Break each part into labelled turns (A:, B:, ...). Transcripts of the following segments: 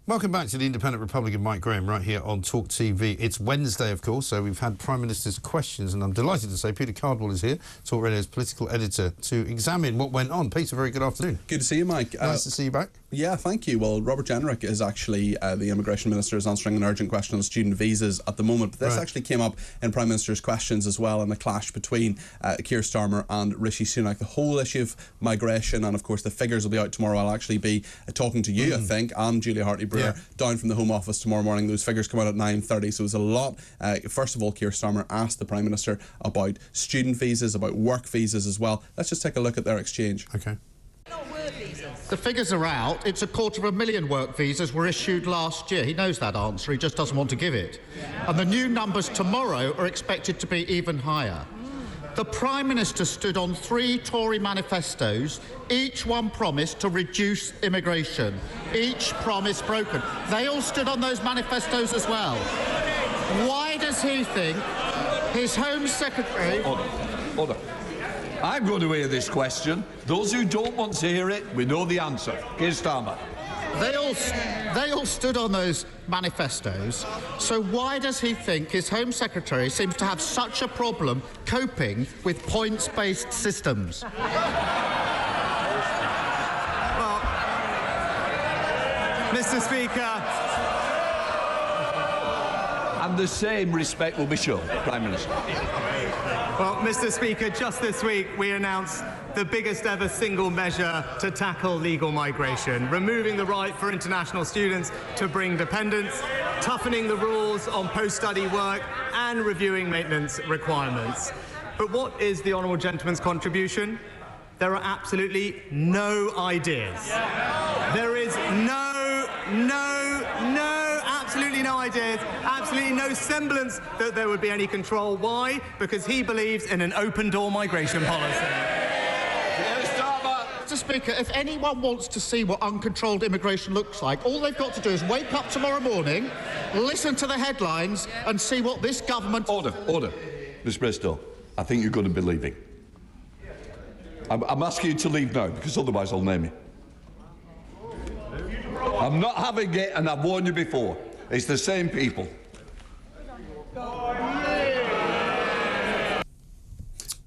A: Welcome back to the Independent Republican Mike Graham right here on TalkTV. It's Wednesday, of course, so we've had Prime Minister's questions, and I'm delighted to say Peter Cardwell is here, Talk Radio's political editor, to examine what went on. Peter, very good afternoon.
B: Good to see you, Mike.
A: Nice to see you back.
B: Yeah, thank you. Well, Robert Jenrick is actually the Immigration Minister, is answering an urgent question on student visas at the moment. But this actually came up in Prime Minister's questions as well, in the clash between Keir Starmer and Rishi Sunak. The whole issue of migration, and of course the figures will be out tomorrow. I'll actually be talking to you, I think, and Julia Hartley-Brewer down from the Home Office tomorrow morning. Those figures come out at 9:30, so there's a lot. First of all, Keir Starmer asked the Prime Minister about student visas, about work visas as well. Let's just take a look at their exchange.
A: Okay.
C: The figures are out. It's 250,000 work visas were issued last year. He knows that answer. He just doesn't want to give it. And the new numbers tomorrow are expected to be even higher. The Prime Minister stood on 3 Tory manifestos. Each one promised to reduce immigration. Each promise broken. They all stood on those manifestos as well. Why does he think his Home Secretary...
D: Order. I'm going to hear this question. Those who don't want to hear it, we know the answer. Keir Starmer.
C: They all stood on those manifestos. So why does he think his Home Secretary seems to have such a problem coping with points-based systems?
E: Well, Mr. Speaker...
D: And the same respect will be shown, Prime Minister.
E: Well, Mr. Speaker, just this week we announced the biggest ever single measure to tackle legal migration, removing the right for international students to bring dependents, toughening the rules on post-study work and reviewing maintenance requirements. But what is the honourable gentleman's contribution? There are absolutely no ideas. There is absolutely no ideas, absolutely no semblance that there would be any control. Why? Because he believes in an open-door migration policy.
C: Mr. Speaker, if anyone wants to see what uncontrolled immigration looks like, all they've got to do is wake up tomorrow morning, listen to the headlines and see what this government...
D: Order. Mr. Bristow, I think you're going to be leaving. I'm asking you to leave now, because otherwise I'll name you. I'm not having it, and I've warned you before. It's the same people.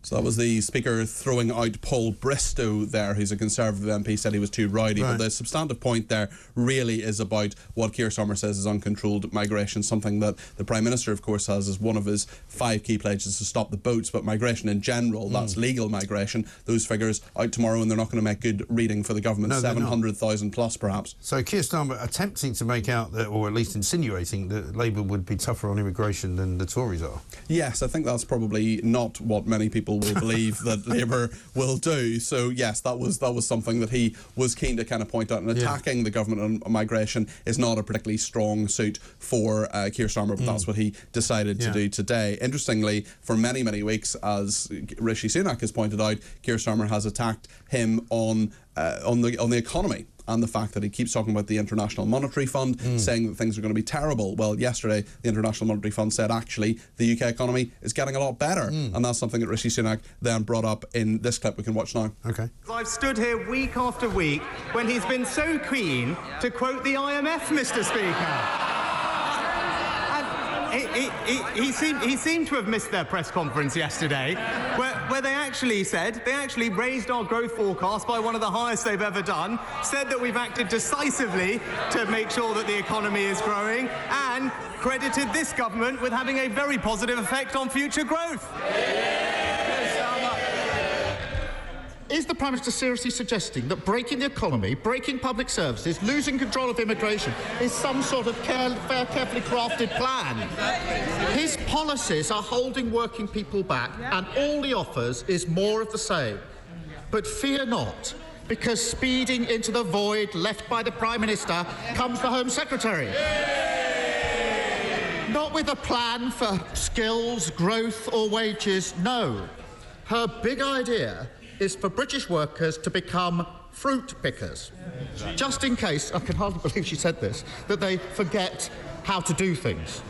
B: So that was the Speaker throwing out Paul Bristow there, who's a Conservative MP, said he was too rowdy. But the substantive point there really is about what Keir Starmer says is uncontrolled migration, something that the Prime Minister, of course, has as one of his 5 key pledges to stop the boats. But migration in general, that's legal migration. Those figures out tomorrow, and they're not going to make good reading for the government. No, 700,000 plus, perhaps.
A: So Keir Starmer attempting to make out, that, or at least insinuating, that Labour would be tougher on immigration than the Tories are. Yes,
B: I think that's probably not what many people will believe that Labour will do. So yes, that was something that he was keen to kind of point out. And attacking the government on migration is not a particularly strong suit for Keir Starmer, but that's what he decided to do today. Interestingly, for many weeks, as Rishi Sunak has pointed out, Keir Starmer has attacked him on the economy, and the fact that he keeps talking about the International Monetary Fund, saying that things are going to be terrible. Well, yesterday, the International Monetary Fund said, actually, the UK economy is getting a lot better. And that's something that Rishi Sunak then brought up in this clip we can watch now.
A: OK.
E: I've stood here week after week when he's been so keen to quote the IMF, Mr. Speaker. He seemed to have missed their press conference yesterday, where they actually raised our growth forecast by one of the highest they've ever done, said that we've acted decisively to make sure that the economy is growing, and credited this government with having a very positive effect on future growth.
C: Is the Prime Minister seriously suggesting that breaking the economy, breaking public services, losing control of immigration is some sort of carefully crafted plan? His policies are holding working people back, and all he offers is more of the same. But fear not, because speeding into the void left by the Prime Minister comes the Home Secretary. Not with a plan for skills, growth or wages, no. Her big idea is for British workers to become fruit pickers. Just in case, I can hardly believe she said this, that they forget how to do things.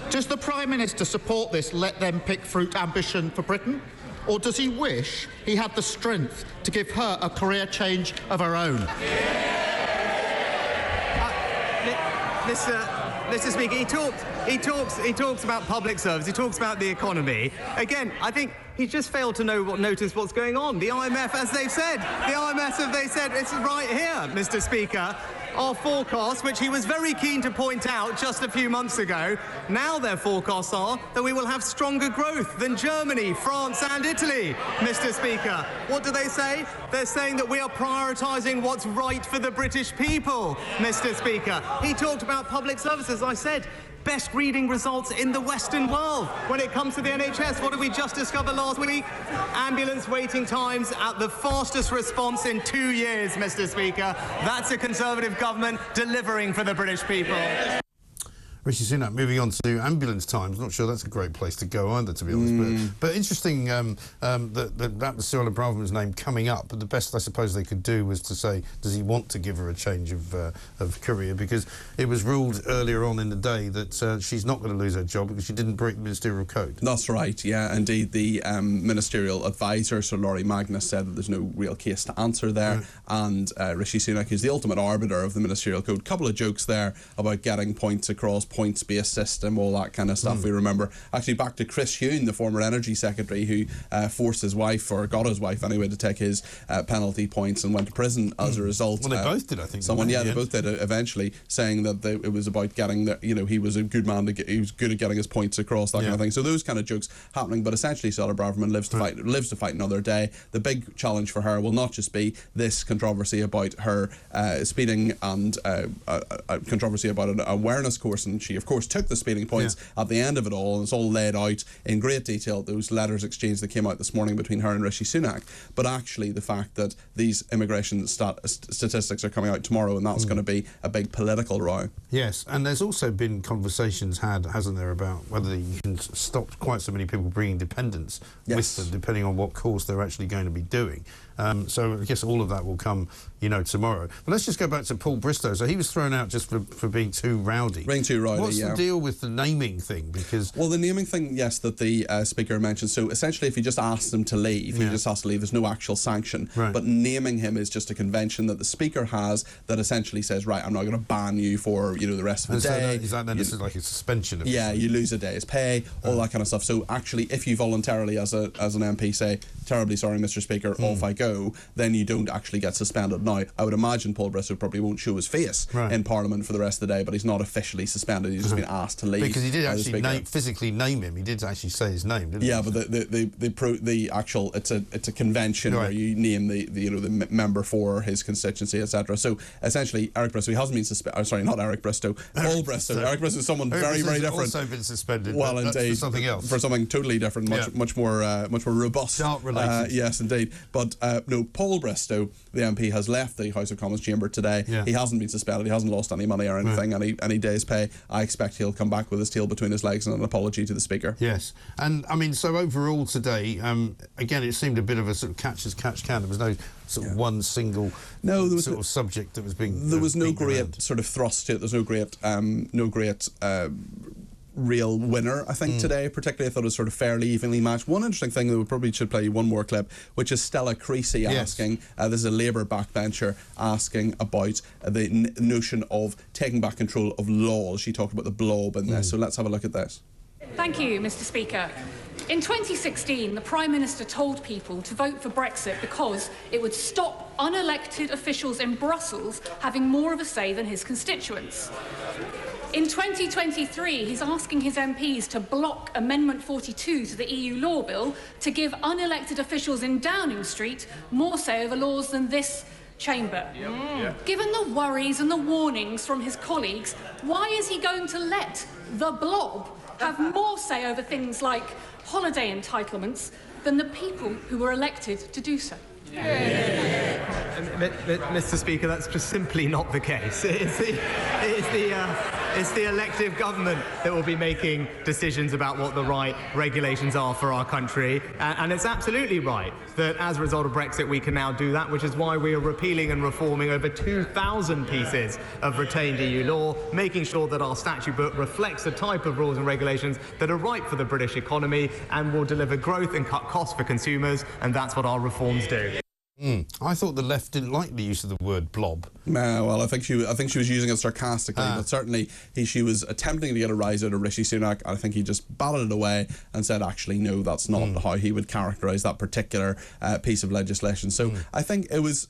C: Does the Prime Minister support this let them pick fruit ambition for Britain? Or does he wish he had the strength to give her a career change of her own?
E: Mr. Speaker, he talks about public service, he talks about the economy. Again, I think he's just failed to notice what's going on. The IMF, as they've said, it's right here, Mr. Speaker. Our forecasts, which he was very keen to point out just a few months ago, now their forecasts are that we will have stronger growth than Germany, France and Italy, Mr. Speaker. What do they say? They're saying that we are prioritising what's right for the British people, Mr. Speaker. He talked about public services, as I said. Best reading results in the Western world. When it comes to the NHS, what did we just discover last week? Ambulance waiting times at the fastest response in 2 years, Mr. Speaker. That's a Conservative government delivering for the British people.
A: Rishi Sunak moving on to ambulance times. Not sure that's a great place to go either, to be honest. But interesting that was Cyril Braverman's name coming up. But the best I suppose they could do was to say, does he want to give her a change of career? Because it was ruled earlier on in the day that she's not going to lose her job because she didn't break the ministerial code.
B: That's right, yeah, indeed. The ministerial advisor, Sir Laurie Magnus, said that there's no real case to answer there. And Rishi Sunak is the ultimate arbiter of the ministerial code. Couple of jokes there about getting points across, points-based system, all that kind of stuff. We remember actually back to Chris Huhne, the former Energy Secretary, who forced his wife, or got his wife anyway, to take his penalty points and went to prison as a result.
A: Well, they both did, I think.
B: They both did eventually, saying that it was about getting the, he was a good man he was good at getting his points across, that kind of thing. So those kind of jokes happening, but essentially Sarah Braverman lives to fight another day. The big challenge for her will not just be this controversy about her speeding and controversy about an awareness course, and she of course took the speeding points at the end of it all, and it's all laid out in great detail, those letters exchanged that came out this morning between her and Rishi Sunak. But actually the fact that these immigration statistics are coming out tomorrow, and that's going to be a big political row.
A: Yes, and there's also been conversations had, hasn't there, about whether you can stop quite so many people bringing dependents with them, depending on what course they're actually going to be doing. So I guess all of that will come, tomorrow. But let's just go back to Paul Bristow. So he was thrown out just for being too rowdy.
B: Being too rowdy,
A: What's the deal with the naming thing? Because
B: the naming thing, yes, that the Speaker mentioned. So essentially, if he just asks him to leave, he just has to leave. There's no actual sanction.
A: Right.
B: But naming him is just a convention that the Speaker has that essentially says, right, I'm not going to ban you for the rest of the day.
A: Is that then this is like a suspension?
B: You lose a day's pay, all that kind of stuff. So actually, if you voluntarily, as an MP, say, terribly sorry, Mr. Speaker, off I go, then you don't actually get suspended. Now, I would imagine Paul Bristow probably won't show his face in Parliament for the rest of the day, but he's not officially suspended. He's just been asked to leave.
A: Because he did actually physically name him. He did actually say his name, didn't he?
B: Yeah, but the actual it's a convention where you name the member for his constituency, etc. So essentially, Eric Bristow, he hasn't been suspended. Sorry, not Eric Bristow, Paul Bristow. Eric Bristow is someone very, very different.
A: Also been suspended.
B: Well, indeed,
A: for something else,
B: for something totally different, much more robust.
A: Dart related.
B: Yes, indeed. But no, Paul Bristow, the MP, has left the House of Commons chamber today. He hasn't been suspended. He hasn't lost any money or anything. Any day's pay. I expect he'll come back with his tail between his legs and an apology to the Speaker.
A: Yes, and I mean, so overall today, again, it seemed a bit of a sort of catch as catch can. There was no sort of one single sort of subject that was being.
B: There was no great
A: around.
B: Sort of thrust to it. There's no great real winner, I think, today. Particularly, I thought it was sort of fairly evenly matched. One interesting thing that we probably should play you one more clip, which is Stella Creasy asking, this is a Labour backbencher, asking about the notion of taking back control of laws. She talked about the blob in this, so let's have a look at this.
F: Thank you, Mr. Speaker. In 2016, the Prime Minister told people to vote for Brexit because it would stop unelected officials in Brussels having more of a say than his constituents. In 2023, he's asking his MPs to block Amendment 42 to the EU law bill to give unelected officials in Downing Street more say over laws than this chamber. Given the worries and the warnings from his colleagues, why is he going to let the blob have more say over things like holiday entitlements than the people who were elected to do so?
E: Mr. Speaker, that's just simply not the case. It's the elective government that will be making decisions about what the right regulations are for our country. And it's absolutely right that as a result of Brexit, we can now do that, which is why we are repealing and reforming over 2,000 pieces of retained EU law, making sure that our statute book reflects the type of rules and regulations that are right for the British economy and will deliver growth and cut costs for consumers. And that's what our reforms do.
A: I thought the left didn't like the use of the word blob.
B: Well, I think she was using it sarcastically, but certainly she was attempting to get a rise out of Rishi Sunak. I think he just batted it away and said, actually, no, that's not how he would characterise that particular piece of legislation. So I think it was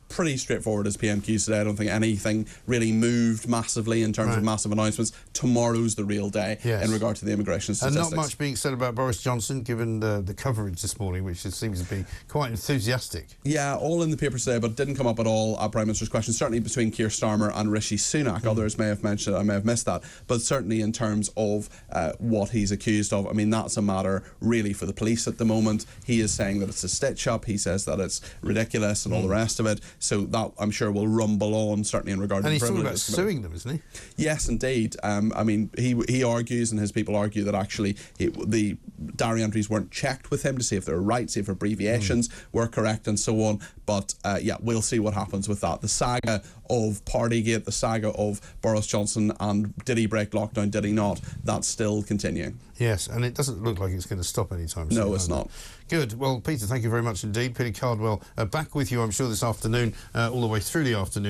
B: pretty straightforward as PMQs today. I don't think anything really moved massively in terms of massive announcements. Tomorrow's the real day in regard to the immigration statistics.
A: And not much being said about Boris Johnson, given the coverage this morning, which seems to be quite enthusiastic.
B: Yeah, all in the papers today, but didn't come up at all at Prime Minister's question. Certainly between Keir Starmer and Rishi Sunak. Others may have mentioned it, I may have missed that. But certainly in terms of what he's accused of, I mean, that's a matter really for the police at the moment. He is saying that it's a stitch-up. He says that it's ridiculous and all the rest of it. So that, I'm sure, will rumble on, certainly in regard to the
A: privileges. And
B: he's
A: talking about suing them, isn't he?
B: Yes, indeed. I mean, he argues, and his people argue, that actually the diary entries weren't checked with him to see if they were right, see if abbreviations were correct and so on. But yeah, we'll see what happens with that. The saga of Partygate, the saga of Boris Johnson and did he break lockdown, did he not, that's still continuing.
A: Yes, and it doesn't look like it's going to stop anytime soon.
B: No, it's not.
A: Good. Well, Peter, thank you very much indeed. Peter Cardwell, back with you, I'm sure, this afternoon, all the way through the afternoon.